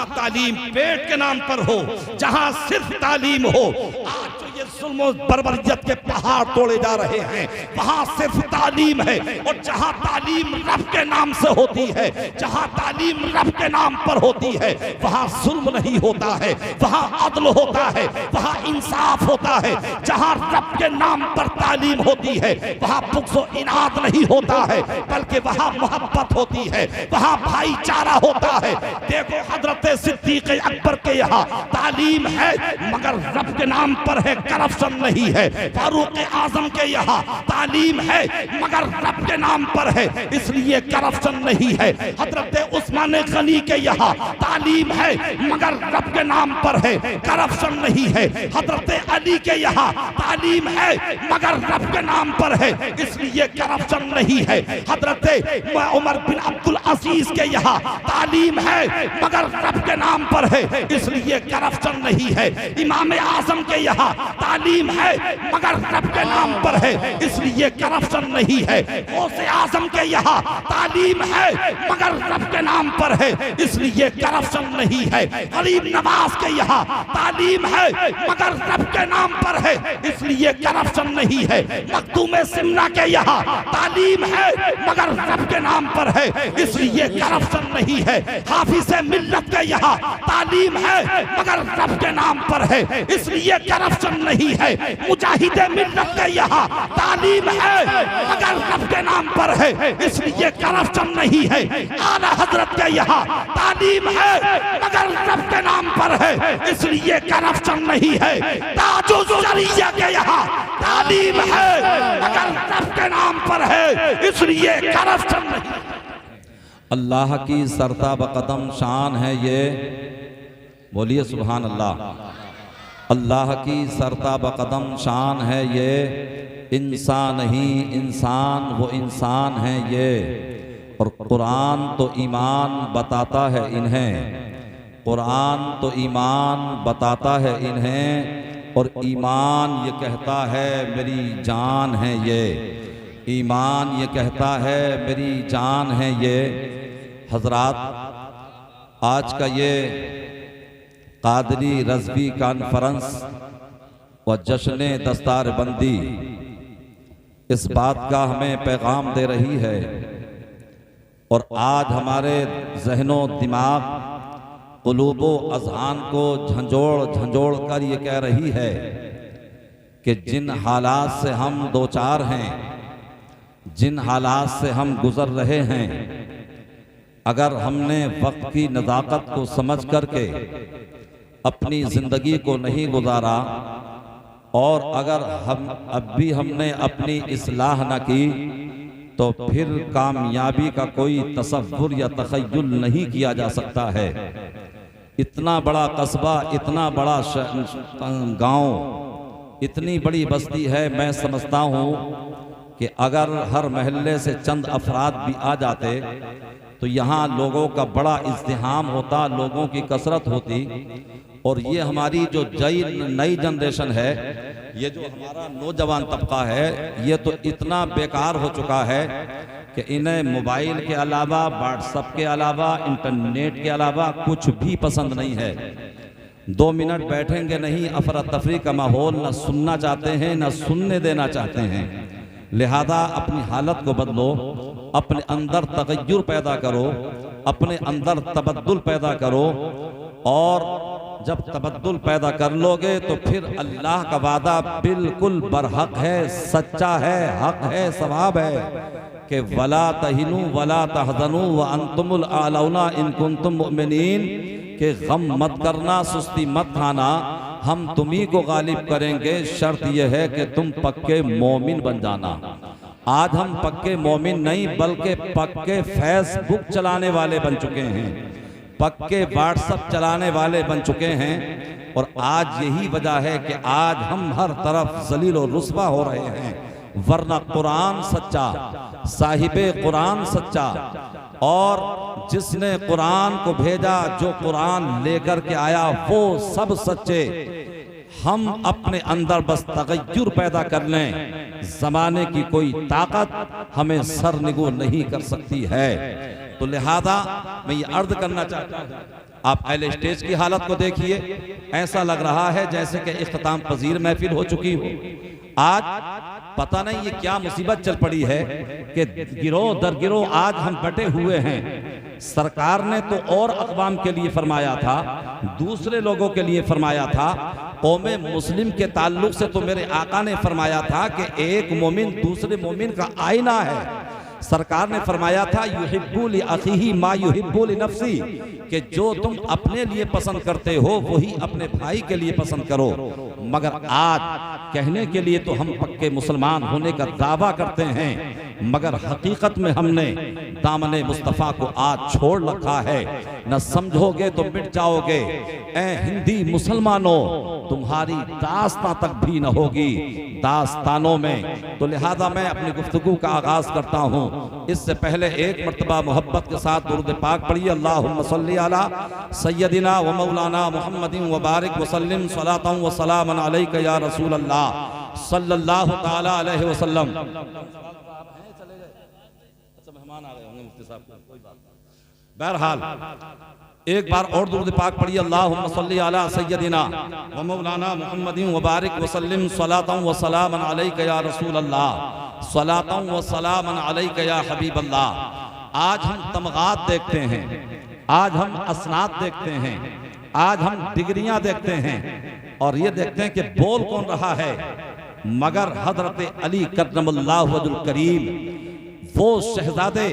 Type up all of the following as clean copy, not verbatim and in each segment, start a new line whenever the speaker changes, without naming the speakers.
तालीम पेट के नाम पर हो, जहां सिर्फ तालीम हो। आज जो ये जुल्म और बर्बरियत के पहाड़ तोड़े जा रहे हैं, वहां सिर्फ तालीम है। और जहां तालीम रब के नाम से होती है, जहां तालीम रब के नाम पर होती है, वहां जुल्म नहीं होता है, वहां अदल होता है, वहां इंसाफ होता है। जहां रब के नाम पर तालीम होती है, वहां बुग़्ज़ और इनाद नहीं होता है, बल्कि वहां मोहब्बत होती है, वहां भाईचारा होता है। देखो हजरत सिद्दीक़ अकबर के यहाँ तालीम है, मगर रब के नाम पर है, करप्शन नहीं है। फारूक आजम के यहाँ तालीम है, मगर रब के नाम पर है, इसलिए करप्शन नहीं है। हजरत उस्मान गनी के यहाँ तालीम है, मगर रब के नाम पर है, करप्शन नहीं है। हजरत अली के यहाँ तालीम है, मगर रब के नाम पर है, इसलिए करप्शन नहीं है। हजरत उमर बिन अब्दुल अजीज के यहाँ तालीम है, मगर रब के नाम पर है, इसलिए करप्शन नहीं है। इमाम आजम के यहाँ तालीम है, मगर रब के नाम पर है, इसलिए करप्शन नहीं है। गौसे आजम के यहाँ तालीम है, मगर रब के नाम पर है, इसलिए करप्शन नहीं है। गरीब नवाज के यहाँ तालीम है, मगर रब के नाम पर है, इसलिए करप्शन नहीं है। मखदूम सिमना के यहाँ तालीम है, मगर रब के नाम पर है, इसलिए करप्शन नहीं है। हाफिज मिल्लत के यहाँ तालीम है, मगर रब के नाम पर है, इसलिए करप्शन नहीं है। मुजाहिद मिल्लत के यहाँ तालीम है, मगर रब के नाम पर है, इसलिए करप्शन नहीं है। आला हजरत के यहाँ तालीम है, मगर रब के नाम पर है, इसलिए करप्शन नहीं है। ताजुल शरिया के यहाँ तालीम है, मगर रब के नाम पर है, इसलिए करप्शन नहीं।
अल्लाह की सरता बकदम शान है ये, बोलिए सुभान अल्लाह। अल्लाह की सरता बकदम शान है ये, इंसान नहीं इंसान वो इंसान है ये। और कुरान तो ईमान बताता है इन्हें, कुरान तो ईमान बताता है इन्हें। और ईमान ये कहता है मेरी जान है ये, ईमान ये कहता है मेरी जान है ये। हजरात, आज का ये कादरी रज़वी कॉन्फ्रेंस व जश्न दस्तार बंदी इस बात का हमें पैगाम दे रही है। और आज हमारे ज़हनो दिमाग क़ुलूबो अज़हान को झंझोड़ झंझोड़ कर ये कह रही है कि जिन हालात से हम दो चार हैं, जिन हालात से हम गुज़र रहे हैं, अगर हमने वक्त की नज़ाकत को समझ करके अपनी ज़िंदगी को नहीं गुजारा, और अगर हम अब भी हमने अपनी इस्लाह न की, तो फिर कामयाबी का कोई तसव्वुर या तख़य्युल नहीं किया जा सकता है। इतना बड़ा कस्बा, इतना बड़ा गांव, इतनी बड़ी बस्ती है। मैं समझता हूँ कि अगर हर महल्ले से चंद अफराद भी आ जाते तो यहाँ लोगों का बड़ा इज़्तिहाम होता, लोगों की कसरत होती। और ये हमारी जो नई जनरेशन है, ये जो हमारा नौजवान तबका है, ये तो इतना बेकार हो चुका है कि इन्हें मोबाइल के अलावा, व्हाट्सएप के अलावा, इंटरनेट के अलावा कुछ भी पसंद नहीं है। 2 मिनट बैठेंगे नहीं, अफरा तफरी का माहौल न सुनना चाहते हैं, न सुनने देना चाहते हैं। लिहाजा अपनी हालत को बदलो, अपने अंदर तगय्युर पैदा करो, अपने अंदर तबद्दुल पैदा करो। और जब तबद्दुल पैदा कर लोगे तो फिर अल्लाह का वादा बिल्कुल बरहक है, सच्चा है, हक है, सवाब है कि वला तहिनु वला तहज़नु व अंतुमुल आलौना इन कुंतुम मुमिनीन, के गम मत करना, सुस्ती मत खाना, हम तुम्ही को गालिब करेंगे। शर्त यह है कि तुम पक्के मोमिन बन जाना। आज हम पक्के मोमिन नहीं, बल्कि पक्के फेसबुक चलाने वाले बन चुके हैं, पक्के व्हाट्सएप चलाने वाले बन चुके हैं। और आज यही वजह है कि आज हम हर तरफ जलील और रुस्वा हो रहे हैं। वरना कुरान सच्चा, साहिबे कुरान सच्चा, और जिसने कुरान को भेजा, जो कुरान लेकर के आया, वो सब सच्चे। हम अपने अंदर बस तगय्युर पैदा कर लें, जमाने की कोई ताकत हमें सरनिगू नहीं कर सकती है। तो लिहाजा मैं ये अर्ज करना चाहता हूँ आप पहले स्टेज की हालत को देखिए, ऐसा लग रहा है जैसे कि इख्तिताम पजीर महफिल हो चुकी हो। आज पता नहीं ये क्या मुसीबत चल पड़ी है कि गिरोह दर गिरोह आज हम बटे हुए हैं। सरकार ने तो और अक़वाम के लिए फरमाया था, दूसरे लोगों के लिए फरमाया था। कौमे मुस्लिम के ताल्लुक से तो मेरे आका ने फरमाया था कि एक मोमिन दूसरे मोमिन का आईना है। सरकार ने फरमाया था युहिब्बु लि अखीही मा युहिब्बु लि नफ्सी, कि जो तुम अपने लिए पसंद करते हो वही अपने भाई के लिए पसंद करो। मगर आज कहने के लिए तो हम पक्के मुसलमान होने का दावा करते हैं, मगर हकीकत में हमने दामने मुस्तफ़ा को आज छोड़ रखा है। न समझोगे तो मिट जाओगे ए हिंदी मुसलमानों, तुम्हारी दास्तां तक भी न होगी दास्तानों में। तो लिहाजा मैं अपनी गुफ्तगू का आगाज करता हूँ। इससे पहले एक मर्तबा मोहब्बत के साथ दुरूद पाक पढ़िए। अल्लाहुम्मा सल्ली अला सय्यदिना व मौलाना मुहम्मदिन व बारिक वसल्लिम सलातन व सलामन अलैका या रसूल अल्लाह सल्लल्लाहु तआला अलैहि वसल्लम। मेहमान आ गए होंगे मुफ्ती साहब, कोई बात नहीं। बहरहाल एक बार और दुरूद पाक पढ़िए। अल्लाहुम्मा सल्ली अला सय्यदिना व मौलाना मुहम्मदिन व बारिक वसल्लिम सलातन व सलामन अलैका या रसूल अल्लाह सलातन व सलामन अलैका या हबीब अल्लाह। आज हम तमगात देखते हैं, आज हम असनाद देखते हैं, आज हम डिग्रियां देखते हैं और ये देखते हैं कि बोल कौन रहा है, मगर हजरत अली करमल्लाहु वजहुल करीम, वो शहजादे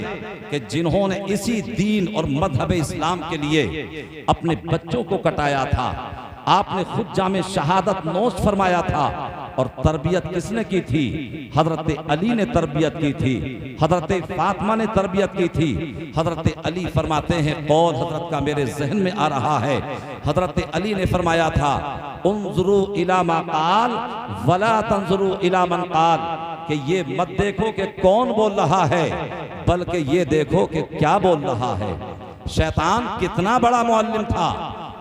कि जिन्होंने इसी दीन और मजहब इस्लाम के लिए अपने बच्चों को कटाया था। आपने खुद जामे शहादत नोश फरमाया था और तरबियत किसने की थी? हजरत अली ने तरबियत की थी, हजरत फातिमा ने तरबियत की थी। हजरत अली फरमाते हैं, कौल हजरत का मेरे जहन में आ रहा है, हजरत अली ने फरमाया था उन्जुरू इला मा काल वला तंजुरू इला मन काल, कि ये मत देखो कि कौन बोल रहा है, बल्कि ये देखो कि क्या बोल रहा है। शैतान कितना बड़ा मुअल्लिम था,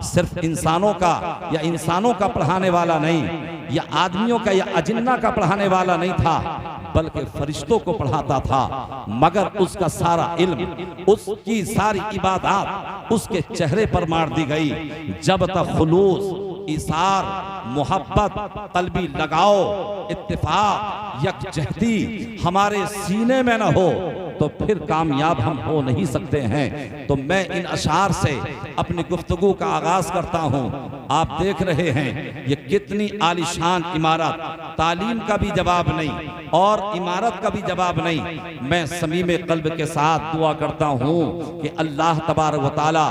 सिर्फ इंसानों का या इंसानों का पढ़ाने वाला नहीं, या आदमियों का या अजिन्ना का पढ़ाने वाला नहीं था, बल्कि फरिश्तों को पढ़ाता था। मगर उसका सारा इल्म, उसकी सारी इबादत उसके चेहरे पर मार दी गई। जब तक खुलूस, इसार, मोहब्बत, कल्बी लगाओ, इत्तिफाक, यकजहती हमारे सीने में न हो तो फिर कामयाब हम हो नहीं सकते हैं। तो मैं इन अशार से अपनी गुफ्तगू का आगाज करता हूँ। आप देख रहे हैं ये कितनी आलिशान इमारत, तालीम का भी जवाब नहीं और इमारत का भी जवाब नहीं। मैं समीम कल्ब के साथ दुआ करता हूँ कि अल्लाह तबारक व तआला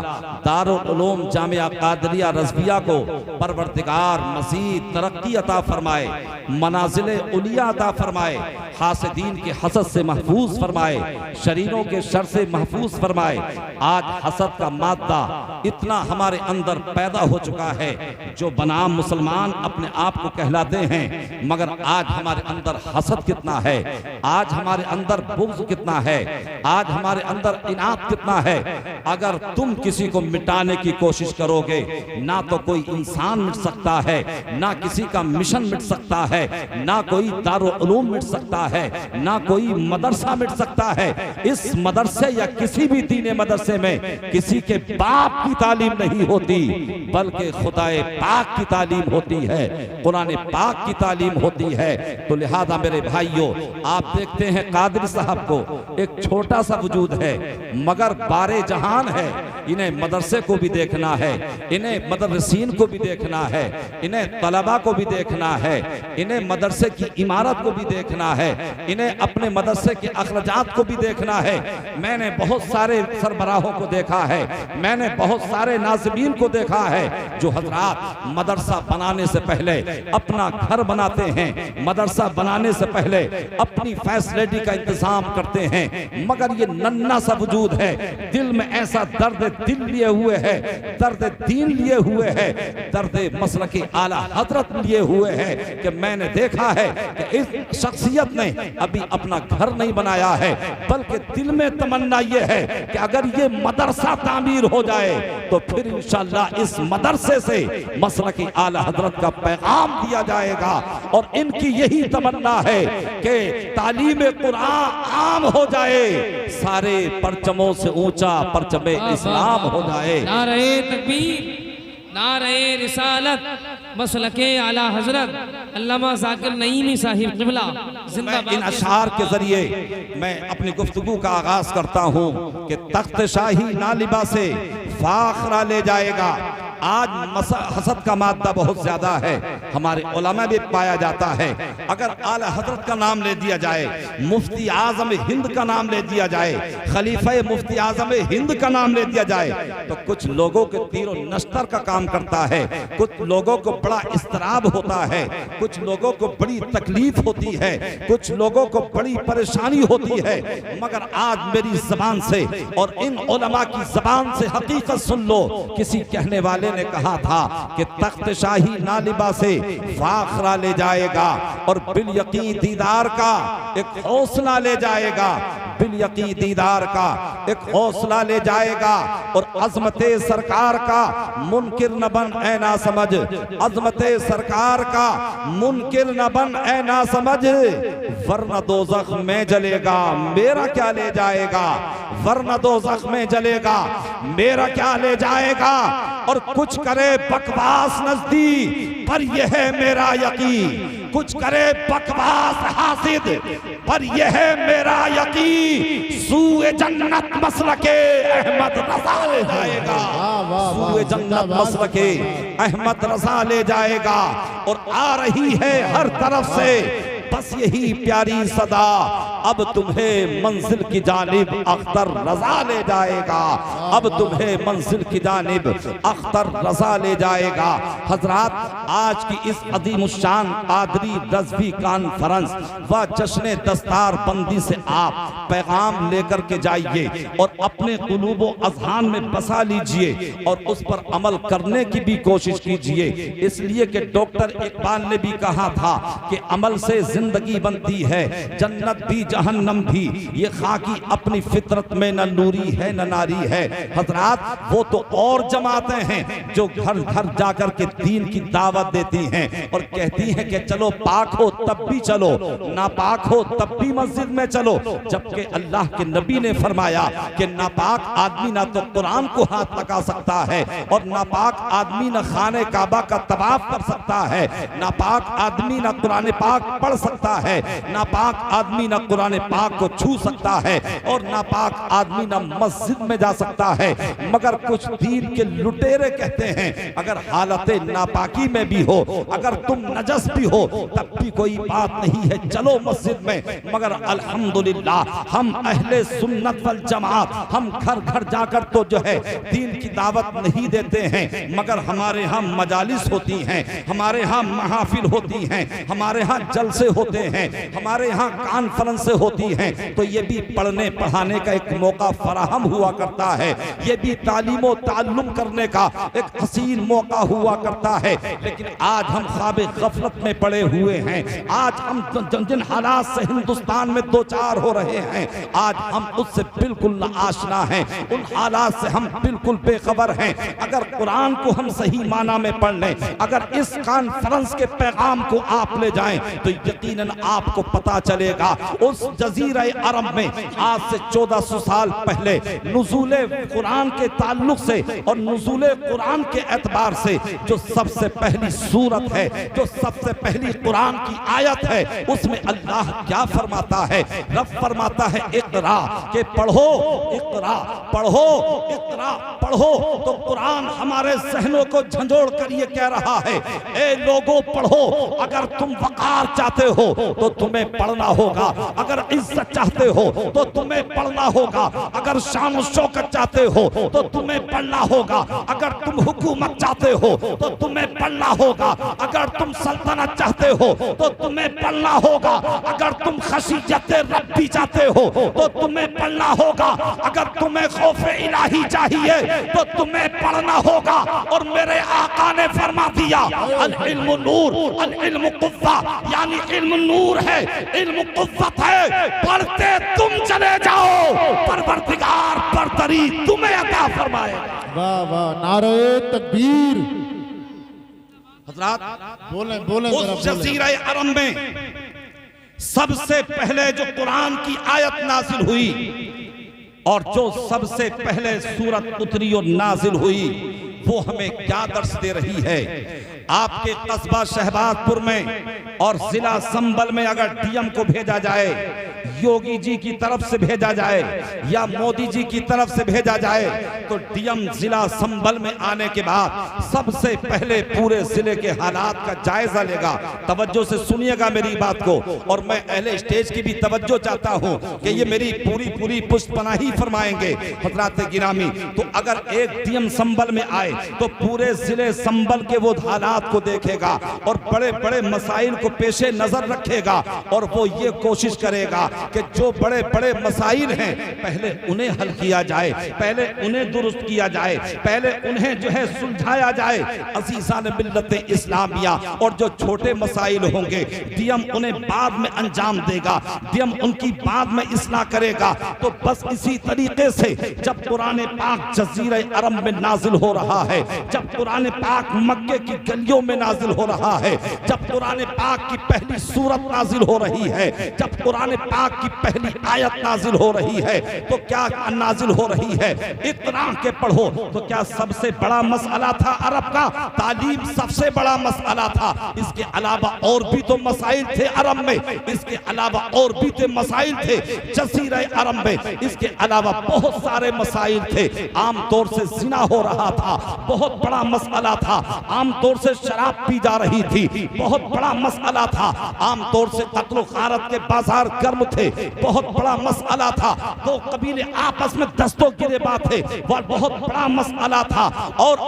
दारुल उलूम जामिया कादरिया रज़विया को परवरदिगार मज़ीद तरक्की अता फरमाए, मनाजिले उलिया अता फरमाए, हासिदीन के हसद से महफूज फरमाए, शरीरों के शर से महफूज फरमाए। आज हसद का मादा इतना हमारे अंदर पैदा हो चुका है, जो बनाम मुसलमान अपने आप को कहलाते हैं, मगर आज हमारे अंदर हसद कितना है, आज हमारे अंदर बुग़्ज़ कितना है, आज हमारे अंदर इनात कितना है। अगर तुम किसी को मिटाने की कोशिश करोगे, ना तो कोई इंसान मिट सकता है, ना किसी का मिशन मिट सकता है, ना कोई दारुल उलूम मिट सकता है, ना कोई मदरसा मिट सकता है। इस मदरसे या किसी भी दीने मदरसे में किसी के बाप की तालीम नहीं होती, बल्कि खुदाए पाक की तालीम होती है, कुरान पाक की तालीम होती है। तो लिहाजा मेरे भाइयों, आप देखते हैं कादरी साहब को, एक छोटा सा वजूद है मगर बारे जहान है। इन्हें मदरसे को भी देखना है, इन्हें मदरसीन को भी देखना है, इन्हें तलबा को भी देखना है, इन्हें मदरसे की इमारत को भी देखना है, इन्हें अपने मदरसे के अखराजात को भी देखना है। मैंने बहुत सारे सरबराहों को देखा है, मैंने बहुत सारे नाज़िमीन को देखा है, जो हजरात मदरसा बनाने से पहले अपना घर बनाते हैं, मदरसा बनाने से पहले अपनी फैसिलिटी का इंतजाम करते हैं, मगर ये नन्ना सा वजूद है, दिल में ऐसा दर्द दिल लिए हुए है, दर्द दीन लिए हुए है, दर्द मसलकी आला हजरत लिए हुए है, कि मैंने देखा है कि इस शख्सियत ने अभी अपना घर नहीं बनाया है,
बल्कि दिल में तमन्ना ये है कि अगर ये मदरसा तामीर हो जाए तो फिर इंशाअल्लाह इस मदरसे से मसलकी आला हजरत का पैगाम दिया जाएगा। और इनकी यही तमन्ना है कि तालीम कुरान आम हो जाए, सारे परचमों से ऊंचा परचम इस्लाम हो जाए।
नारे तकबीर, नारे रिसालत, मसलके आला हजरत अल्लामा ज़ाकिर नईमी साहिब क़िबला जिंदाबाद।
इन अशार के जरिए मैं अपनी गुफ्तगू का आगाज करता हूँ कि तख्त शाही ना लिबासे फाखरा ले जाएगा। आज हसद का मादा बहुत ज्यादा है, हमारे उलमा भी पाया जाता है। अगर आला हजरत का नाम ले दिया जाए, मुफ्ती आजम हिंद का नाम ले दिया जाए, खलीफा मुफ्ती आजम हिंद का नाम ले दिया जाए, तो कुछ लोगों के तीरों नश्तर का काम करता है, कुछ लोगों को बड़ा इस्तराब होता है, कुछ लोगों को बड़ी तकलीफ होती है, कुछ लोगों को बड़ी परेशानी होती है। मगर आज मेरी जबान से और इन उलमा की जबान से हकीकत सुन लो। किसी कहने वाले ने कहा था कि तख्त शाही ना लिबासे फाखरा ले जाएगा और बिल यकीन दीदार का एक हौसला ले जाएगा, बिल यकीन दीदार का एक हौसला ले जाएगा। और अजमते सरकार का मुनकिर न बन ऐ ना समझ, अजमते सरकार का मुनकिर न बन ऐ ना समझ, वरना दोज़ख में जलेगा मेरा क्या ले जाएगा, वरना दोज़ख में जलेगा मेरा क्या ले जाएगा। और कुछ करे बकवास नजदी पर यह है मेरा यकीन, कुछ करे बकवास हासिद पर यह है मेरा यकीन, सूए जन्नत मसलके अहमद रज़ा ले जाएगा, सूए जन्नत मसलके अहमद रज़ा ले जाएगा। और आ रही है हर तरफ से बस यही प्यारी सदा, अब तुम्हें मंजिल की जानिब अख्तर रजा ले जाएगा, अब तुम्हें मंजिल की जानिब अख्तर रजा ले जाएगा। हजरात, आज की इस अज़ीमुश्शान कादरी रज़वी कॉन्फ्रेंस व जश्न दस्तार बंदी से आप पैगाम लेकर के जाइए और अपने कुलूब व अज़हान में बसा लीजिए और उस पर अमल करने की भी कोशिश कीजिए। इसलिए कि डॉक्टर इकबाल ने भी कहा था कि अमल से जिंदगी बनती है, जन्नत भी जहन्नम भी, ये खाकी अपनी फितरत में न नूरी है न नारी है। हजरात, वो तो और जमातें हैं जो घर घर जाकर के दीन की दावत देती हैं और कहती हैं कि चलो पाक हो तब भी चलो, नापाक हो तब भी मस्जिद में चलो। जबकि अल्लाह के नबी ने फरमाया कि नापाक आदमी ना तो कुरान को हाथ लगा सकता है और नापाक आदमी ना खाने काबा का तवाफ कर सकता है, नापाक आदमी ना कुरान पाक पढ़ सकता है, नापाक आदमी ना कुरान पाक को छू सकता है और नापाक आदमी ना मस्जिद में जा सकता है। मगर कुछ दीन के लुटेरे कहते हैं अगर हालत नापाकी में भी हो, अगर तुम नजस भी हो तब भी कोई बात नहीं है, चलो मस्जिद में। मगर अल्हम्दुलिल्लाह हम अहले सुन्नत वल जमात, हम घर घर जाकर तो जो है दीन की दावत नहीं देते हैं, मगर हमारे यहाँ मजालिस होती हैं, हमारे यहाँ महफिल होती हैं, हमारे यहाँ जलसे होते हैं, हमारे यहाँ कॉन्फ्रेंस होती हैं, तो ये भी पढ़ने पढ़ाने का एक मौका फराहम हुआ करता है, ये भी तालीम और ताल्लुम करने का एक हसीन मौका हुआ करता है। लेकिन आज हम ख्वाबे गफलत में पड़े हुए हैं, आज हम जिन हालात से हिंदुस्तान में दो चार हो रहे हैं, आज हम उससे बिल्कुल न आशना हैं, उन हालात से हम बिल्कुल बेखबर हैं। अगर कुरान को हम सही माना में पढ़ लें, अगर इस कॉन्फ्रेंस के पैगाम को आप ले जाएं, तो यकीनन आपको पता चलेगा उस जजीरा अरब में आज से 1400 साल पहले नुज़ूल कुरान के ताल्लुक से और नुज़ूल कुरान के एतबार से जो सबसे पहली सूरत है, जो सबसे पहली कुरान की आयत है, उसमें अल्लाह क्या फरमाता है? रब फरमाता है इक़रा, के पढ़ो, इक़रा पढ़ो, इक़रा पढ़ो। तो कुरान हमारे ज़हनों को झंझोड़ कर ये कह रहा है, ए लोगों पढ़ो, अगर तुम वक़ार चाहते हो तो तुम्हें पढ़ना होगा, अगर इज्जत चाहते हो तो तुम्हें पढ़ना होगा, अगर शान और शौकत चाहते हो तो तुम्हें पढ़ना होगा, अगर तुम हुकूमत चाहते हो तो तुम्हें पढ़ना होगा, अगर तुम सल्तनत चाहते हो तो तुम्हें पढ़ना होगा, अगर तुम खशियत रब्बी चाहते हो तो तुम्हें पढ़ना होगा, अगर तुम्हें खौफ इलाही चाहिए तो तुम्हें पढ़ना होगा। और मेरे आका ने फरमा दिया अल इल्मु नूर, अल इल्मु कुव्वा, यानी इल्म नूर है, इल्म कुव्वत है। है, पढ़ते तुम चले जाओ, परवरदिगार बरतरी तुम्हें अता फरमाएगा।
वाह वाह, नारे तकबीर।
हजरात,
बोले बोले जरा
उस
बोले।
जजीरा अरब में सबसे पहले जो कुरान की आयत नाजिल हुई और जो सबसे पहले सूरत उतरी और नाजिल हुई, वो हमें क्या दर्श दे रही है। आपके कस्बा शहबाजपुर में और जिला संबल में अगर डीएम को भेजा जाए, योगी जी की तरफ से भेजा जाए या मोदी जी की तरफ से भेजा जाए, तो डीएम जिला संबल में आने के बाद सबसे पहले पूरे जिले के हालात का जायजा लेगा। तवज्जो से सुनिएगा मेरी बात को, और मैं अहले स्टेज की भी तवज्जो चाहता हूं कि ये मेरी पूरी पुष्पनाही फरमाएंगे हजरात गिरामी। तो अगर एक डीएम संबल में आए तो पूरे जिले संबल के वो हालात को देखेगा और बड़े बड़े मसाइल को पेशे नजर रखेगा, और वो ये कोशिश करेगा कि जो बड़े बड़े मसाइल हैं पहले उन्हें हल किया जाए, पहले उन्हें दुरुस्त किया जाए, पहले उन्हें जो है सुलझाया जाए। अज़ीज़ान मिल्लत इस्लामिया, और जो छोटे मसाइल होंगे डीएम उन्हें बाद में अंजाम देगा, डीएम उनकी बाद में इस्लाह करेगा। तो बस इसी तरीके से जब कुरान पाक जज़ीरा अरब में नाजिल हो रहा है, जब कुरान पाक मक्के की गलियों में नाजिल हो रहा है, जब कुरान पाक की पहली सूरत नाजिल हो रही है, जब कुरान पाक की पहली आयत नाजिल हो रही है, तो क्या नाजिल हो रही है, इतना के पढ़ो। तो क्या सबसे बड़ा मसला था अरब का? तालीम सबसे बड़ा मसला था। इसके अलावा और भी तो मसाइल थे अरब में, इसके अलावा और भी तो मसाइल थे जज़ीरा अरब में, इसके अलावा बहुत सारे मसाइल थे। आमतौर से जिना हो रहा था, बहुत बड़ा मसला था। आमतौर से शराब पी जा रही थी, बहुत बड़ा मसला था। आमतौर से कत्ल गारत के बाजार गर्म थे, बहुत बड़ा मसला था। दो कबीले आपस में दस्तों गिरेबान थे, वह बहुत बड़ा मसला था। और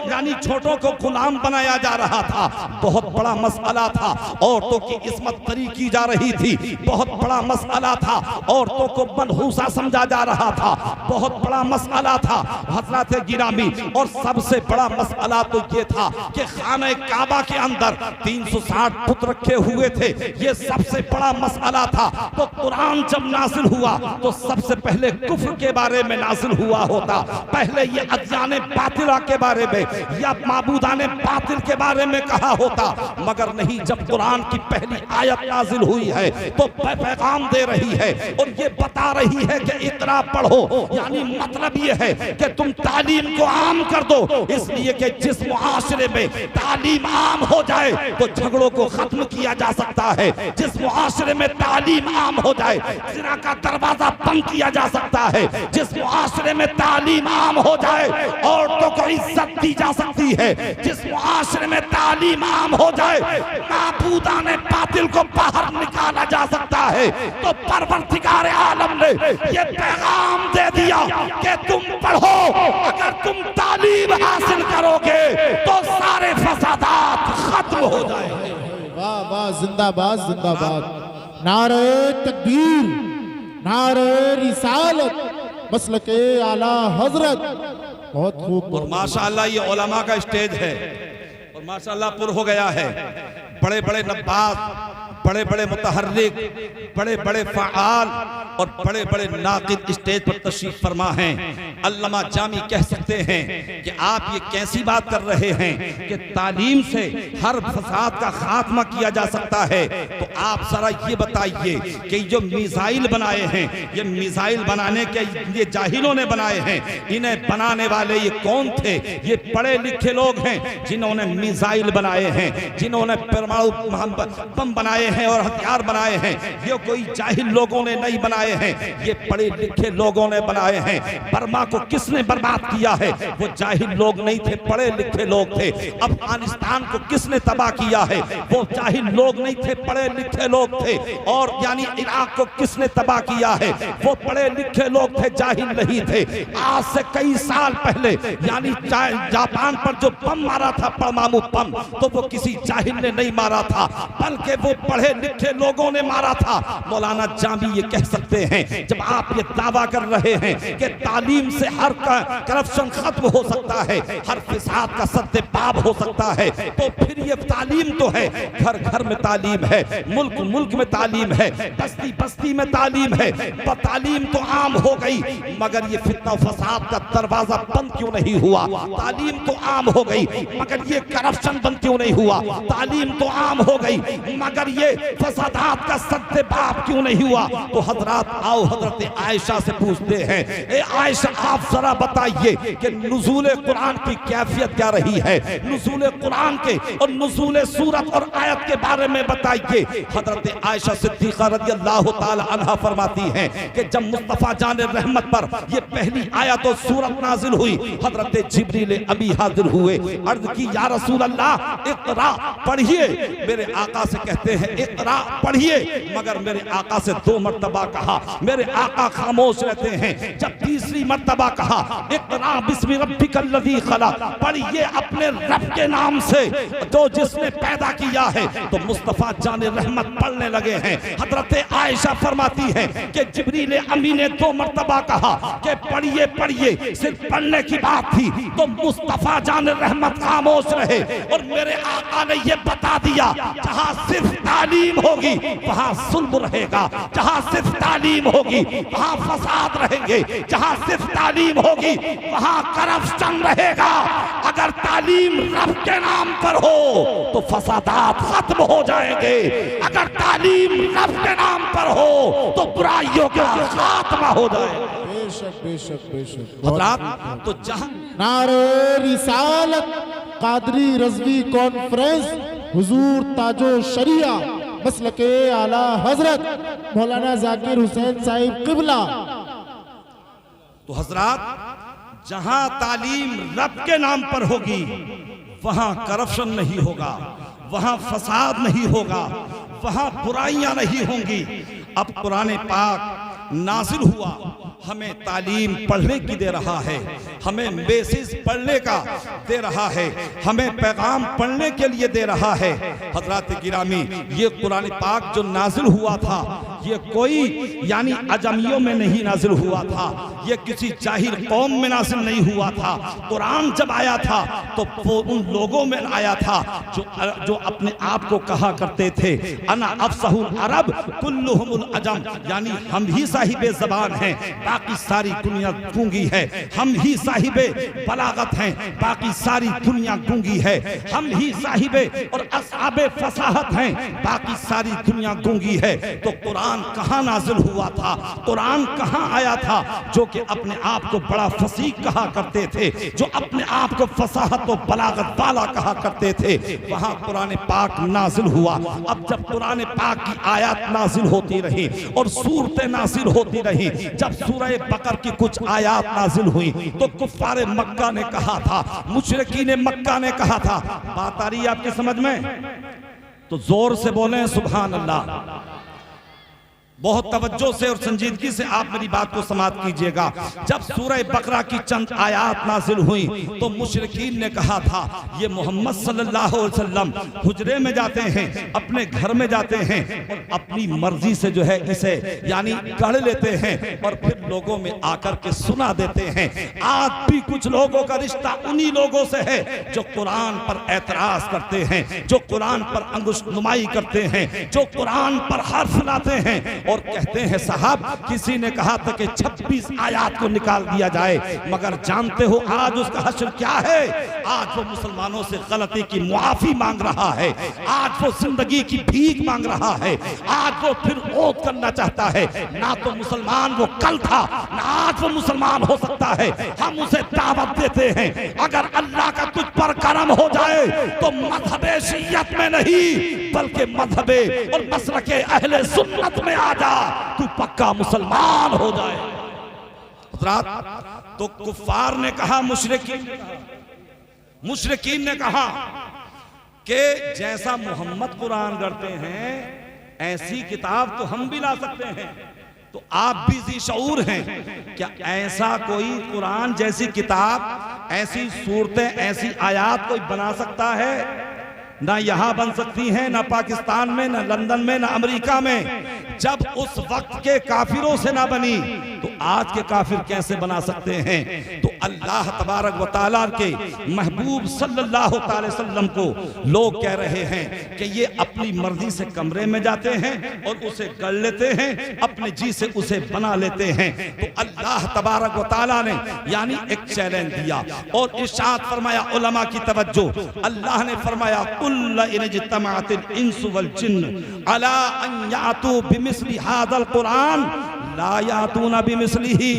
यानी छोटों को गुलाम बनाया जा रहा था, बहुत बड़ा मसला था। औरतों की इस्मत तरी की जा रही थी, बहुत बड़ा मसला था। औरतों को मनहूसा समझा जा रहा था, बहुत बड़ा मसला था हज़रात गिरामी। और सबसे बड़ा मसला तो ये था कि खाने काबा के अंदर 360 पुत रखे हुए थे, ये सबसे बड़ा मसला था। तो कुरान जब नाजिल हुआ तो सबसे पहले कुफ्र के बारे में नाजिल हुआ होता, पहले ये अदयाने बातिला के बारे में या माबूदाने बातिल के बारे में कहा होता, मगर नहीं। जब कुरान की पहली आयत नाजिल हुई है तो पैगाम दे रही है और ये बता रही है कि इतना पढ़ो, यानी मतलब ये है कि तुम तालीम को आम कर दो, इसलिए कि जिस मुआशरे में तालीम आम हो जाए तो झगड़ों को खत्म किया जा सकता है। जिस मुआशरे में तालीम आम हो जाए जिना का दरवाजा बंद किया जा सकता है। जिस मुआशरे में तालीम आम हो जाए औरतों को इज्जत दी जा सकती है। जिस मुआशरे में तालीम आम हो जाए माबूदाने बातिल को बाहर निकाला जा सकता है। तो परवरदिगार आलम ने ये पैगाम दे दिया कि तुम पढ़ो, अगर तुम तालीम हासिल करोगे तो सारे फसादात खत्म हो जाएंगे।
वाह वाह, जिंदाबाद जिंदाबाद, नारे तकबीर, नारे रिसालत, मसलके आला हजरत। बहुत खूब।
और माशाअल्लाह ये उलमा का स्टेज है और माशाअल्लाह पुर हो गया है। बड़े बड़े नब्बास, बड़े बड़े मुतहर्रिक, बड़े बड़े फ़आल और बड़े बड़े नाक़िद स्टेज पर तशरीफ फरमा हैं। अल्लामा जामी कह सकते हैं कि आप ये कैसी बात कर रहे हैं कि तालीम से हर फसाद का खात्मा किया जा सकता है। तो आप जरा ये बताइए कि जो मिसाइल बनाए हैं, ये मिसाइल बनाने के ये जाहिलों ने बनाए हैं, इन्हें बनाने वाले ये कौन थे? ये पढ़े लिखे लोग हैं जिन्होंने मिसाइल बनाए हैं, जिन्होंने परमाणु बम बनाए हैं और हथियार बनाए हैं। ये कोई जाहिल लोगों ने नहीं बनाए हैं, ये पढ़े लिखे लोगों ने बनाए हैं। बर्मा को किसने बर्बाद किया है? वो जाहिल लोग नहीं थे, पढ़े लिखे लोग थे। अफगानिस्तान को किसने तबाह किया है? वो जाहिल लोग नहीं थे, पढ़े लिखे लोग थे। और यानी इराक को किसने तबाह किया है? वो पढ़े लिखे लोग थे, जाहिल नहीं थे। आज से कई साल पहले यानी जापान पर जो बम मारा था, परमाणु बम, तो वो किसी जाहिल ने नहीं मारा था, बल्कि वो पढ़े पढ़े लिखे लोगों ने मारा था। मौलाना जामी ये कह सकते हैं, जब आप ये दावा कर रहे हैं कि तालीम से हर करप्शन खत्म हो सकता है, हर फिसाद का सद्देबाब हो सकता है, तो फिर ये तालीम तो है, घर घर में तालीम है, मुल्क मुल्क में तालीम है, बस्ती बस्ती में तालीम है, तालीम तो आम हो गई, मगर ये फितना फसाद का दरवाजा बंद क्यों नहीं हुआ? तालीम तो आम हो गई, मगर ये करप्शन बंद क्यों नहीं हुआ? तालीम तो आम हो गई, मगर ये फसादात का सद्देबाब क्यों नहीं हुआ? तो हजरात आओ हजरत आयशा से पूछते हैं, ए आयशा आप जरा बताइए कि नुज़ूल कुरान की कैफियत क्या रही है? नुज़ूल कुरान के और नुज़ूल सूरत और आयत के बारे में बताइए। हजरत आयशा सिद्दीक़ा रज़ियल्लाहु ताला अन्हा फरमाती हैं कि जब मुस्तफ़ा जान रहमत पर ये पहली आयत और सूरत नाजिल हुई, हजरत जिब्रील अमी हाजिर हुए, अर्ज़ की या रसूल अल्लाह इक़रा पढ़िए। मेरे आका से कहते हैं इक़रा पढ़िए, मगर मेरे आका से 2 मर्तबा कहा, मेरे आका खामोश रहते हैं। जब तीसरी मर्तबा कहा इक़रा बिस्मि रब्बिकल लज़ी खलक़, पढ़िए अपने रब के नाम से जो जिसने पैदा किया है, तो मुस्तफ़ा जान रहमत पढ़ने लगे हैं। हजरत आयशा फरमाती है कि जिब्रील अमी ने 2 मर्तबा कहा कि पढ़िए पढ़िए, सिर्फ पढ़ने की बात थी तो मुस्तफ़ा जान रहमत खामोश रहे, और मेरे आका ने ये बता दिया जहां सिर्फ तालीम होगी वहां जुल्म रहेगा, जहां सिर्फ तालीम होगी वहां फसाद रहेंगे, जहां सिर्फ तालीम होगी वहां करप्शन रहेगा। अगर तालीम रब के नाम पर हो तो फसादात खत्म हो जाएंगे, अगर तालीम रब के नाम पर हो तो बुराइयों का खात्मा हो जाएगा।
बेशक बेशक बेशक।
हजरात तो जहां
नारे रिसालत कादरी रज़वी कॉन्फ्रेंस हुजूर ताजो शरिया मसलके आला हजरत मौलाना जाकिर हुसैन साहिब किबला।
तो हजरात जहां तालीम रब के नाम पर होगी वहां करप्शन नहीं होगा, वहां फसाद नहीं होगा, वहां बुराइयां नहीं होंगी। अब कुरान पाक नाजिल हुआ, हमें तालीम पढ़ने की दे रहा है, हमें मैसेज पढ़ने का दे रहा है, हमें पैगाम पढ़ने के लिए दे रहा है। हजरात गिरामी, ये कुरान पाक जो नाजिल हुआ था ये कोई यानी अजमियों में नहीं नाजिल हुआ था, ये किसी जाहिर कौम में नाजिल नहीं हुआ था। कुरान जब आया था तो वो उन लोगों में आया था जो अपने आप को कहा करते थे अना अफसहुल अरब कुल्लुहुमुल अजम, यानी हम ही साहिबे ज़बान हैं, बाकी सारी दुनिया गूंगी है, हम ही साहिबे बलागत हैं, बाकी सारी दुनिया गूंगी है, हम ही साहिबे और असहाबे फसाहत हैं, बाकी सारी दुनिया गूंगी है। तो कुरान कहाँ नाजिल हुआ था, कुरान कहाँ आया था जो कि अपने आप को बड़ा फसीह कहा करते थे, जो अपने आप को फसाहत और बलागत वाला कहा करते थे, वहाँ कुरान पाक नाजिल हुआ। अब जब कुरान पाक की आयत नाजिल होती रही और सूरतें नाजिल होती रही, जब सूरह बकर की कुछ आयत नाजिल हुई तो कुफ्फारे मक्का ने कहा था, मुशरिकीन मक्का ने कहा था, बात आ रही है आपके समझ में? तो जोर से बोलें सुभान अल्लाह। बहुत तवज्जो से और संजीदगी से आप मेरी बात को समाप्त कीजिएगा। जब सूरह बकरा की चंद आयात नाजिल हुई तो मुशरिकीन ने कहा था ये मोहम्मद सल्लल्लाहु अलैहि वसल्लम हुजरे में जाते हैं, अपने घर में जाते हैं और अपनी मर्जी से जो है इसे यानी गढ़ लेते हैं और फिर लोगों में आकर के सुना देते हैं। आज भी कुछ लोगों का रिश्ता उन्हीं लोगों से है जो कुरान पर एतराज करते हैं, जो कुरान पर अंगुश नुमाई करते हैं, जो कुरान पर हर्फ लाते हैं और कहते हैं साहब किसी ने कहा था कि 26 आयत को निकाल दिया जाए, मगर जानते हो आज उसका हश्र क्या है? आज वो मुसलमानों से गलती की मुआफी मांग रहा है, आज वो जिंदगी की भीख मांग रहा है, आज वो फिर ओत करना चाहता है। ना तो मुसलमान वो कल था, ना आज वो मुसलमान हो सकता है। हम उसे दावत देते हैं अगर अल्लाह का तुझ पर करम हो जाए तो मजहबे शियत में नहीं बल्कि मजहबे और मसलके अहले सुन्नत में आ जा, तू पक्का मुसलमान हो जाए। तो कुफ्फार ने कहा, मुशरिकीन ने कहा कि जैसा मोहम्मद कुरान गढ़ते हैं ऐसी किताब तो हम भी ला सकते हैं, तो आप भी जी शऊर हैं, क्या ऐसा कोई कुरान जैसी किताब, ऐसी सूरतें, ऐसी आयात कोई बना सकता है? ना यहाँ बन सकती हैं, ना पाकिस्तान में, ना लंदन में, ना अमेरिका में। जब उस वक्त के काफिरों से ना बनी तो आज के काफिर कैसे बना सकते हैं? तो अल्लाह तबारक व तआला के महबूब सल्लल्लाहु अलैहि वसल्लम को लोग कह रहे हैं कि ये अपनी मर्जी से कमरे में जाते हैं और उसे गढ़ लेते हैं, अपने जी से उसे बना लेते हैं। तो अल्लाह तबारक व तआला ने यानी एक चैलेंज दिया और इरशाद फरमाया, उलमा की तवज्जो, अल्लाह ने फरमाया कुल इन इज्तमाअतिल इंसु वल जिन्न अला अन यातू बिमिस्ली हादल कुरान ला यातूना बिमिस्लिही।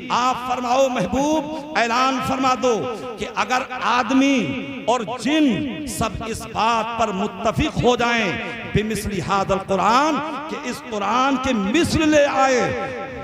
आप फरमाओ महबूब, ऐलान फरमा दो कि अगर आदमी और जिन सब इस बात पर मुत्तफिक हो जाएं बिमिस्ली हादल कुरान कि इस कुरान के मिस्ल ले आए,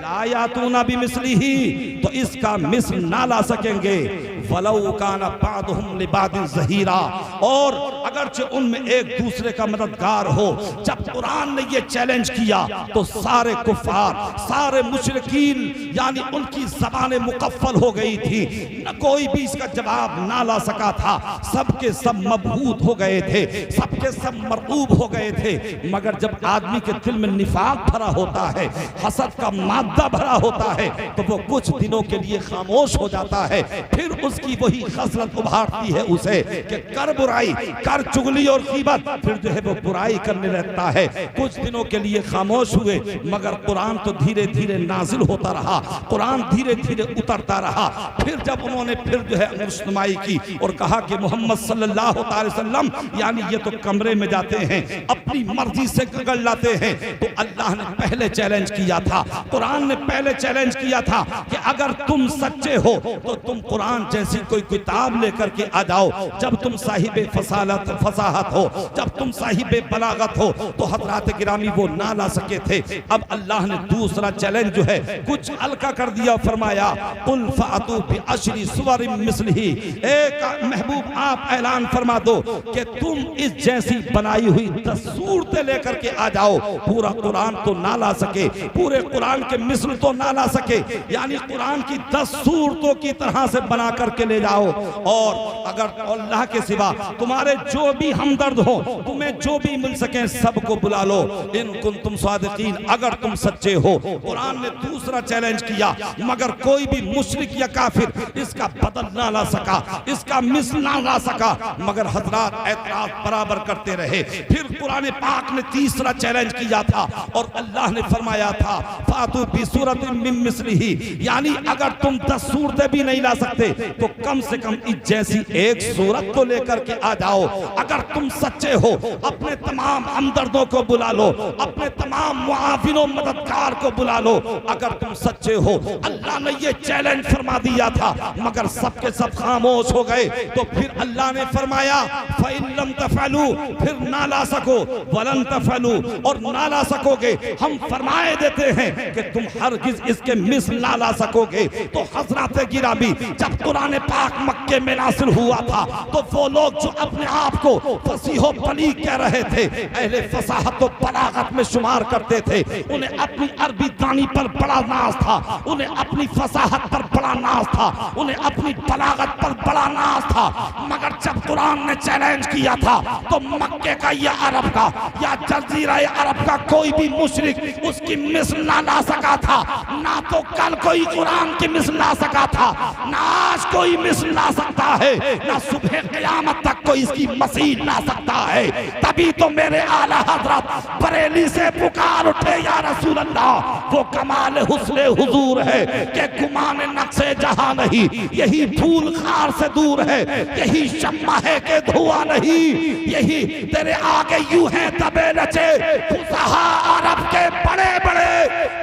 ला यातूना बिमिस्लिही, तो इसका मिस्ल ना ला सकेंगे, वलौ काना बादुहुम लिबादिन ज़हीरा, और अगरचे उनमें एक दूसरे का मददगार हो। जब कुरान ने ये चैलेंज किया तो सारे कुफार, सारे मुशरिकीन यानी उनकी ज़बानें मुकफ्फल हो गई थी, न कोई भी इसका जवाब ना ला सका था। सबके सब मबहूत हो गए थे, सबके सब मरऊब हो गए थे। मगर जब आदमी के दिल में निफाक भरा होता है, हसद का मादा भरा होता है, तो वो कुछ दिनों के लिए खामोश हो जाता है। फिर उसकी वही खसलत उभारती है उसे कि कर बुराई, कर चुगली और ग़ीबत, फिर जो है वो बुराई करने लगता है। कुछ दिनों के लिए खामोश हुए, मगर कुरान तो धीरे धीरे नाजिल होता रहा, कुरान धीरे धीरे उतरता रहा। फिर जब उन्होंने फिर जो है मुस्तमाई की और कहा कि मोहम्मद सल्लल्लाहु अलैहि वसल्लम यानी ये तो कमरे में जाते हैं, अपनी मर्जी से गड़ लाते हैं, तो अल्लाह ने पहले चैलेंज किया था, कुरान ने पहले चैलेंज किया था कि अगर तुम सच्चे हो तो तुम कुरान जैसी कोई किताब लेकर के आ जाओ। जब तुम साहिबे फसाहत हो, जब तुम साहिबे बलागत हो, तो हज़रात गिरामी वो ना ला सके थे। अब अल्लाह ने दूसरा चैलेंज जो है कुछ हल्का कर दिया, फरमाया कुल फ़अतू बिअशरी सुवरिन मिस्लिही। एक महबूब आप ऐलान फरमा दो कि तुम इस जैसी बनाई हुई 10 सूरतें लेकर के आ जाओ। पूरा कुरान तो ना ला सके, पूरे कुरान के मिस्ल तो ना ला सके, यानी कुरान की 10 सूरतों की तरह से बना करके ले जाओ। और अगर अल्लाह के सिवा तुम्हारे जो भी हमदर्द हो, तुम्हें जो भी मिल सके, सबको बुला लो, इन कुंतुम सादिकीन, अगर तुम सच्चे हो। कुरान ने दूसरा चैलेंज किया, मगर कोई भी मुशरिक या काफिर इसका बदल ना ला सका, इसका मिस्ल ना ला सका, मगर हजरात एतराज बराबर करते रहे। फिर कुरान पाक ने तीसरा चैलेंज किया था और अल्लाह ने फरमाया था फातू बि सूरतिन मिन मिस्लिही, यानी अगर तुम 10 सूरतें भी नहीं ला सकते तो कम से कम इस जैसी एक सूरत तो लेकर के आ जाओ। अगर तुम सच्चे हो, अपने तमाम हमदर्दों को बुला लो, अपने तमाम मुआविनों मददगार को बुला लो। अगर तुम सच्चे हो, अल्लाह ने ये चैलेंज फरमा दिया था, मगर सबके सब खामोश हो गए। तो फिर अल्लाह ने फरमाया फ़इन लम तफ़अलू, फिर ना ला सको, वलन तफ़अलू, और ना ला सकोगे, हम फरमाए देते हैं कि तुम हरगिज़ इसके मिस्ल ना ला सकोगे। तो हज़रात गिरामी, जब कुरान पाक मक्के में नाज़िल हुआ था तो वो लोग जो अपने आप को फसीह बलीग कह रहे थे, अहले फसाहत और बलागत में शुमार करते थे, उन्हें अपनी अरबी दानी पर बड़ा नाज था, उन्हें अपनी फसाहत पर बड़ा नाज था, उन्हें अपनी बलागत पर बड़ा नाज था। मगर जब कुरान ने चैलेंज किया था तो मक्के का या अरब का या जजीरा अरब का कोई भी मुशरिक उसकी मिस्ल ना ला सका था। ना तो कल कोई कुरान की मिस्ल ला सका था, ना आज कोई मिस्ल ला सकता है, ना सुबह क़यामत तक कोई इसकी मसीह ला सकता है। तभी तो मेरे आला हजरत बरेली से पुकार उठे, या रसूल अल्लाह, वो कमाल हुस्न हुजूर है कि गुमान नक्शे जहां नहीं, यही फूल खार से दूर है, यही शम्मा है कि धुआं नहीं, यही तेरे आगे यूं है तबे नचे फुसहा अरब के बड़े बड़े,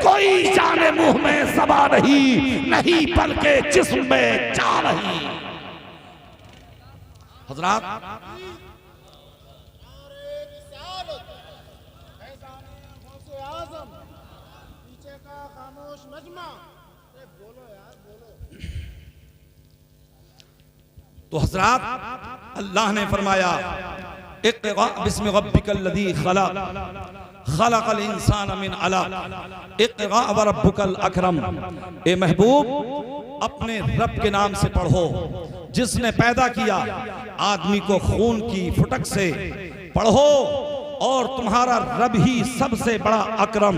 कोई जाने मुंह में सबा नहीं, नहीं बल्कि जिस्म में जा रही। हजरात तो हजरात अल्लाह ने फरमाया इक़रा बिस्मि रब्बिकल लज़ी खलक़ खलक़ल इंसान मिन अलक़ इक़रा व रब्बुकल अकरम। ए महबूब, अपने रब के नाम से पढ़ो जिसने पैदा किया आदमी को खून की फुटक से, पढ़ो और तुम्हारा रब ही सबसे बड़ा अकरम।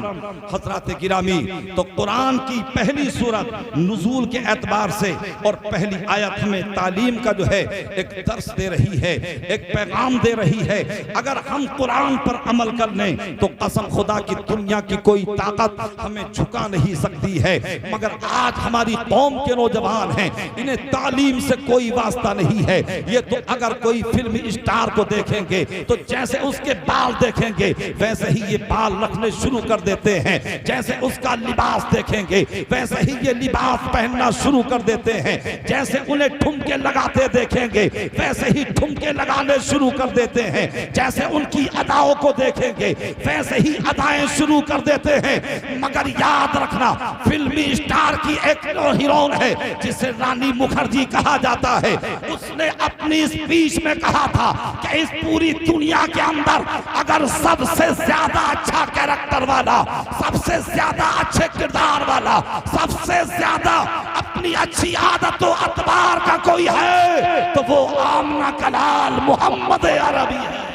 हजरात गिरामी, तो कुरान की पहली सूरत नुज़ूल के एतबार से और पहली आयत हमें तालीम का जो है एक दर्स दे रही है, एक पैगाम दे रही है। अगर हम कुरान पर अमल कर लें तो कसम खुदा की दुनिया की कोई ताकत हमें झुका नहीं सकती है। मगर आज हमारी कौम के नौजवान हैं, इन्हें तालीम से कोई वास्ता नहीं है। ये तो अगर कोई फिल्मी स्टार को देखेंगे तो जैसे उसके बाल देखेंगे वैसे ही ये बाल रखने शुरू कर देते हैं, जैसे उसका लिबास देखेंगे वैसे ही ये लिबास पहनना शुरू कर देते हैं, जैसे उन्हें ठुमके लगाते देखेंगे वैसे ही ठुमके लगाने शुरू कर देते हैं, जैसे उनकी अदाओं को देखेंगे वैसे ही अदाएं शुरू कर देते हैं। मगर याद रखना, फिल्मी स्टार की एक हीरोइन है जिसे रानी मुखर्जी कहा जाता है, उसने अपनी स्पीच में कहा था कि इस पूरी दुनिया के अंदर अगर सबसे ज्यादा अच्छा कैरेक्टर वाला, सबसे ज्यादा अच्छे किरदार वाला, सबसे ज्यादा अपनी अच्छी आदतों अतबार का कोई है तो वो आमना कलाल मोहम्मद अरबी है।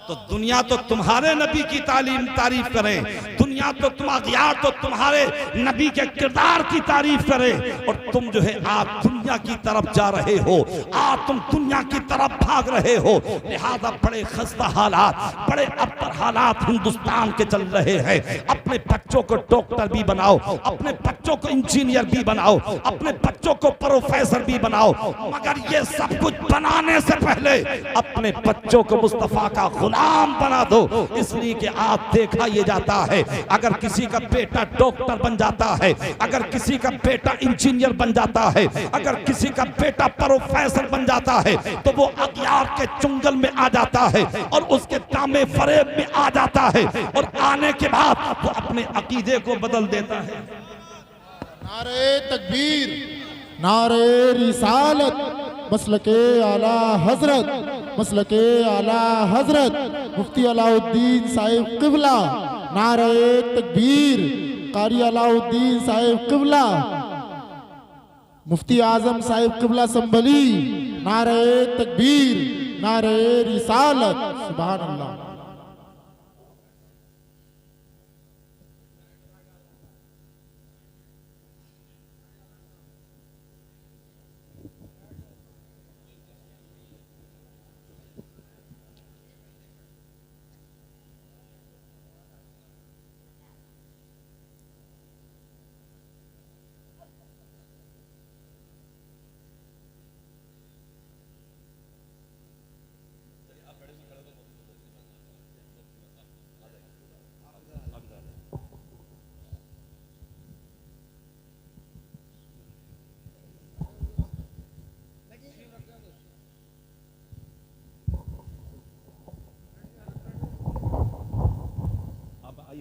तो दुनिया तो तुम्हारे नबी की तारीफ करे, दुनिया तो तुम्हारे नबी के किरदार की तारीफ करे, और तुम जो है आज दुनिया की तरफ जा रहे हो, आज तुम दुनिया की तरफ भाग रहे हो। लिहाजा बड़े खस्ता हालात, बड़े अब्तर हालात हिंदुस्तान के चल रहे हैं। अपने बच्चों को डॉक्टर भी बनाओ, अपने बच्चों को इंजीनियर भी बनाओ, अपने बच्चों को प्रोफेसर भी बनाओ, मगर ये सब कुछ बनाने से पहले अपने बच्चों को मुस्तफा का गुलाम बना दो। इसलिए कि आज देखा ये जाता है, अगर किसी का बेटा डॉक्टर बन जाता है, अगर किसी का बेटा इंजीनियर बन जाता है, अगर किसी का बेटा प्रोफेसर बन जाता है तो वो अगियार के चुंगल में आ जाता है और उसके दामे फरेब में आ जाता है, और आने के बाद वो अपने अकीदे को बदल देता है।
नारे तकबीर, नारे रिसालत, मसलके आला हजरत, मसलके आला हजरत मुफ्ती अलाउद्दीन साहिब किबला। नारे तकबीर, कारी अलाउद्दीन साहिब किबला, मुफ्ती आजम साहिब किबला संभली। नारे तकबीर, नारे रिसालत, सुभान अल्लाह।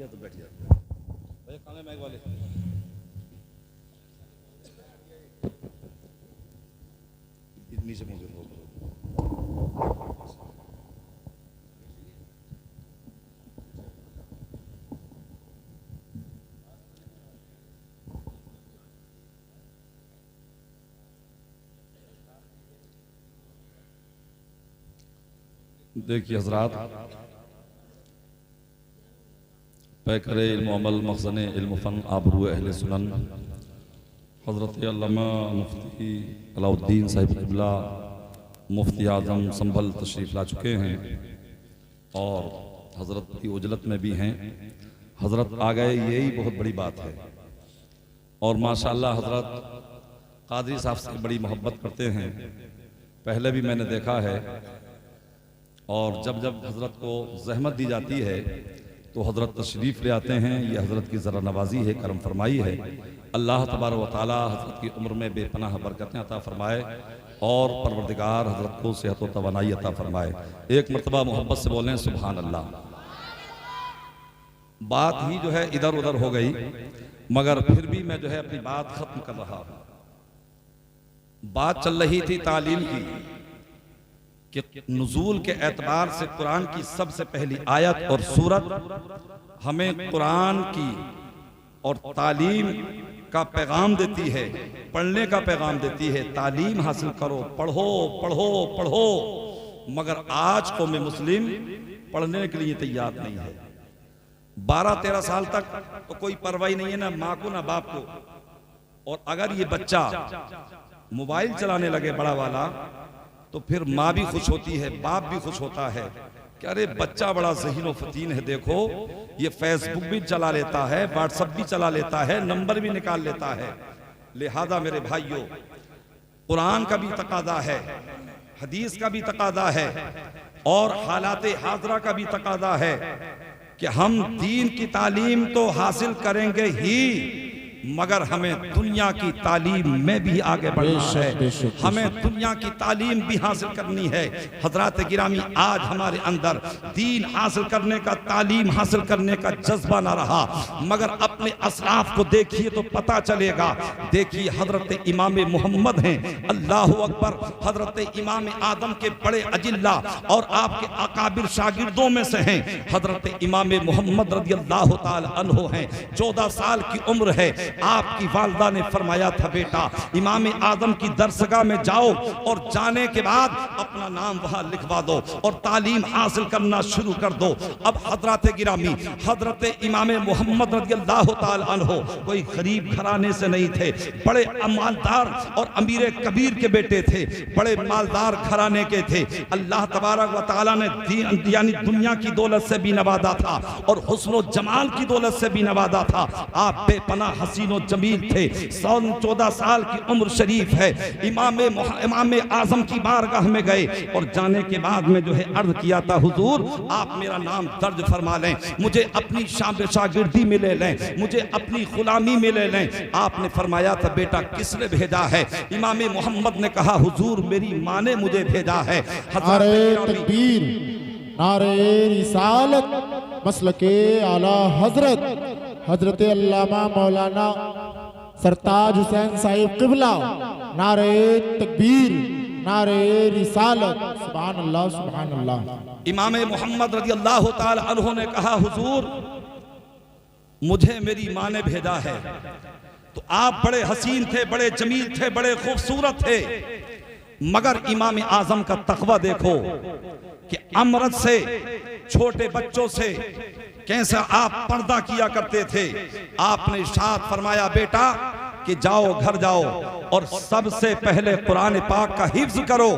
तो बैठिए भैया, काले मैग वाले इतनी से मुझे
देखिए हजरात, पैकर इल्म अमल मखज़न इल्म फ़न आबरू अहले सुनन हज़रत अल्लामा मुफ्ती अलाउद्दीन साहिब क़िबला मुफ्ती आज़म संभल तशरीफ़ ला चुके हैं और हज़रत की उजलत में भी हैं। हज़रत आ गए, यही बहुत बड़ी बात है। और माशाअल्लाह हज़रत क़ादरी साहब से बड़ी मोहब्बत करते हैं, पहले भी मैंने देखा है। और जब जब हज़रत को ज़हमत दी जाती है तो हज़रत तशरीफ़ ले आते हैं। ये हज़रत की ज़रा नवाजी है, करम फरमाई है। अल्लाह तबारक व तआला हज़रत की उम्र में बेपनाह बरकतें अता फरमाए और परवरदिगार हज़रत को सेहत व तवानाई अता फरमाए। एक मरतबा मोहब्बत से बोलें सुभान अल्लाह। बात ही जो है इधर उधर हो गई, मगर फिर भी मैं जो है अपनी बात ख़त्म कर रहा हूँ। बात चल रही थी तालीम की कि नुज़ूल के एतबार से कुरान की सबसे पहली आयत और सूरत हमें कुरान की और तालीम
का पैगाम देती है, पढ़ने का पैगाम देती है, तालीम हासिल करो, पढ़ो पढ़ो पढ़ो। मगर आज कौम मुस्लिम पढ़ने के लिए तैयार नहीं है। 12-13 साल तक तो कोई परवाही नहीं है, ना माँ को ना बाप को। और अगर ये बच्चा मोबाइल चलाने लगे बड़ा वाला, तो फिर माँ भी खुश होती है, बाप भी खुश होता है कि अरे बच्चा बड़ा ज़हीन फतीन है, देखो ये फेसबुक भी चला लेता है, व्हाट्सएप भी चला लेता है, नंबर भी निकाल लेता है। लिहाजा मेरे भाइयों, कुरान का भी तकादा है, हदीस का भी तकादा है और हालाते हाजरा का भी तकादा है कि हम दीन की तालीम तो हासिल करेंगे ही, मगर हमें दुनिया की तालीम में भी आगे बढ़ना है, हमें दुनिया की तालीम भी हासिल करनी है। हजरात गिरामी, आज हमारे अंदर दीन हासिल करने का, तालीम हासिल करने का जज्बा ना रहा, मगर अपने असलाफ को देखिए तो पता चलेगा। देखिए हजरत इमाम मोहम्मद हैं, अल्लाह अकबर, हजरत इमाम आदम के बड़े अजिल्ला और आपके अकाबिर शागिर्दों में से हैं। हजरत इमाम मोहम्मद रज़ी अल्लाह ताला अन्हु हैं, 14 साल की उम्र है। आपकी वालिदा ने फरमाया था, बेटा इमाम आदम की दरसगाह में जाओ और जाने के बाद अपना नाम वहां लिखवा दो और तालीम हासिल करना शुरू कर दो। अब हजरत गिरामी, हजरत इमाम मोहम्मद रज़ियल्लाहु ताला अन्हु कोई गरीब घराने से नहीं थे, बड़े मालदार और अमीर कबीर के बेटे थे, बड़े मालदार घराने के थे। अल्लाह तबारक व तआला ने यानी दुनिया की दौलत से भी नवाजा था और हुस्न जमाल की दौलत से भी नवाजा था। आप बेपनाह हसीनो जमील थे। 14 साल की उम्र शरीफ है। इमाम आजम की बारगाह में गए और जाने के बाद में जो है अर्ज किया था, हुजूर आप मेरा नाम दर्ज फरमा लें, मुझे अपनी शागिर्दी में ले लें, मुझे अपनी गुलामी में ले लें। आपने फरमाया था, बेटा किसने भेजा है? इमाम मोहम्मद ने कहा, हुजूर मेरी माँ ने मुझे भेजा है।
नारे तकबीर, नारे रिसालत, मसलके आला हजरत हजरत अल्लामा मौलाना सरताज हुसैन साहिब क़िबला, नारे तकबीर, नारे रिसालत, सुभान अल्लाह सुभान अल्लाह।
इमाम मोहम्मद रज़ियल्लाहु ताला अन्हु ने कहा, हुजूर मुझे मेरी माँ ने भेजा है। तो आप बड़े हसीन थे, बड़े जमील थे, बड़े खूबसूरत थे, मगर इमाम आजम का तक़वा देखो कि अमरत से, छोटे बच्चों से कैसा आप पर्दा किया करते थे। आपने इरशाद फरमाया, बेटा कि जाओ घर जाओ और सबसे पहले कुरान पाक का हिफ्ज करो।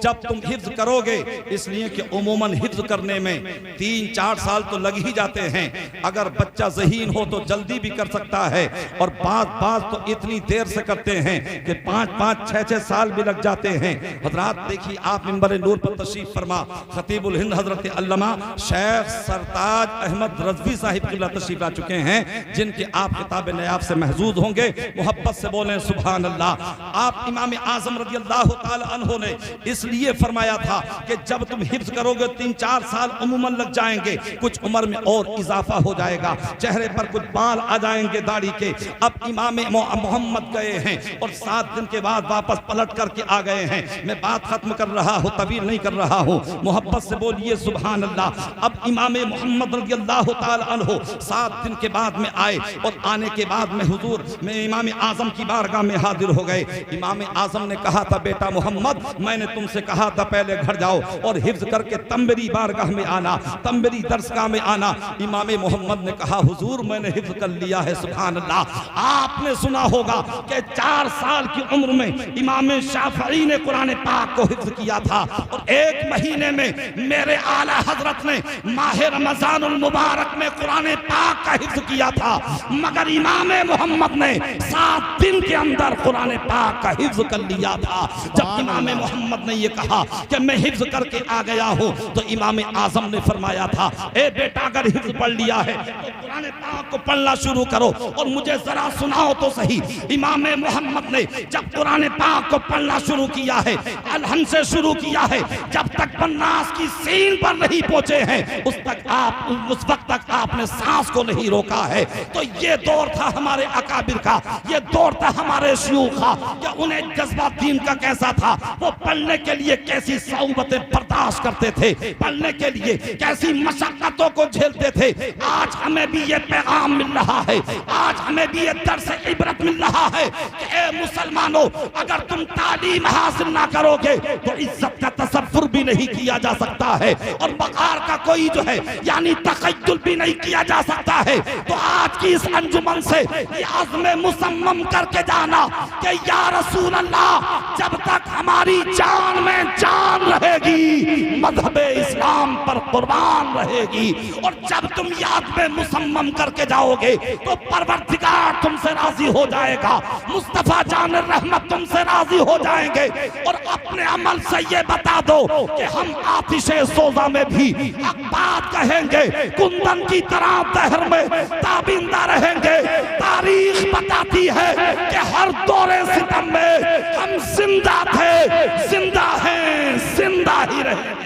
जब तुम हिफ्ज करोगे, इसलिए कि उमूमन हिफ्ज करने में 3-4 साल तो लग ही जाते हैं। अगर बच्चा ज़हीन हो तो जल्दी भी कर सकता है और बात तो इतनी देर से करते हैं कि 5-5, 6-6 साल भी लग जाते हैं। हजरात देखिए, आप मिंबर नूर पर तशरीफ फरमा खतीबुल हिंद हजरत अल्लामा शेख सरताज अहमद रज़वी साहिब क़िबला तशरीफ ला चुके हैं, जिनके आप किताब नयाब से महजूद होंगे। मोहब्बत से बोलें सुभान अल्लाह। आप इमाम आज़म रज़ियल्लाहु ताला अन्हु ने इसलिए फरमाया था कि जब तुम हिफ्ज करोगे 3-4 साल उम्मन लग जाएंगे, कुछ उम्र में और इजाफा हो जाएगा, चेहरे पर कुछ बाल आ जाएंगे दाढ़ी के। अब इमाम मोहम्मद गए हैं और 7 दिन के बाद वापस पलट करके आ गए हैं। मैं बात खत्म कर रहा हूँ, तवील नहीं कर रहा हूँ, मोहब्बत से बोलिए सुभान अल्लाह। अब इमाम मोहम्मद रज़ियल्लाहु ताला अन्हु 7 दिन के बाद में आए और आने के बाद में हुजूर में इमाम आजम की बारगाह में हाजिर हो गए। इमाम आजम ने कहा था, बेटा मोहम्मद मैंने तुमसे कहा था पहले घर जाओ और हिफ्ज करके तब मेरी बारगाह में आना, तब मेरी दरसगाह में आना। इमाम मोहम्मद ने कहा, हुजूर मैंने हिफ्ज कर लिया है। सुभान अल्लाह। आपने सुना होगा कि 4 साल की उम्र में इमाम शाफई ने कुरान पाक को हिफ्ज किया था और 1 महीने में मेरे आला हजरत ने माह रमजानुल मुबारक में कुरान पाक का हिफ्ज किया था, मगर इमाम मोहम्मद ने 7 दिन के अंदर कुरान पाक का हिफ्ज कर लिया था। जब इमाम मोहम्मद ने ये कहा कि मैं हिफ्ज करके आ गया हूं, तो इमाम आजम ने फरमाया था, ए बेटा अगर हिफ्ज पढ़ लिया है तो कुरान पाक को पढ़ना शुरू करो और मुझे जरा सुनाओ तो सही। इमाम मोहम्मद ने जब कुरान पाक को पढ़ना शुरू किया है, अलहम से शुरू किया है, जब तक बन्नास की सीन पर नहीं पहुंचे हैं उस वक्त तक आपने सांस को नहीं रोका है। तो ये दौर था हमारे अकाबिर का, ये दौर था हमारे शयूख का। क्या उन्हें जज्बा दीन का कैसा था? वो पढ़ने के के लिए कैसी सौबतें बर्दाश्त करते थे, पढ़ने के लिए कैसी मशक्कतों को झेलते थे। आज हमें भी ये पैगाम मिल रहा है, आज हमें भी ये दर्स इबरत मिल रहा है कि ए मुसलमानों, अगर तुम तालीम हासिल ना करोगे तो इज्जत का तसव्वुर भी नहीं किया जा सकता है और बकार का कोई जो है यानी तखय्युल भी नहीं किया जा सकता है। तो आज की इस अंजुमन से ये अज़्म मुसम्मम करके जाना कि या रसूल अल्लाह, जब तक हमारी जान में जान रहेगी मज़हब इस्लाम पर कुर्बान रहेगी। और जब तुम याद में मुसम्मम करके जाओगे तो परवरदिगार तुमसे राजी हो जाएगा, मुस्तफा जान रहमत तुमसे राजी हो जाएंगे। और अपने अमल से ये बता दो कि हम आतिशे सोजा में भी हक बात कहेंगे, कुंदन की तरह दहर में ताबिंदा रहेंगे। तारीख बताती है कि हर दौरे सितम में हम जिंदा थे, जिंदा हैं, जिंदा ही रहेंगे।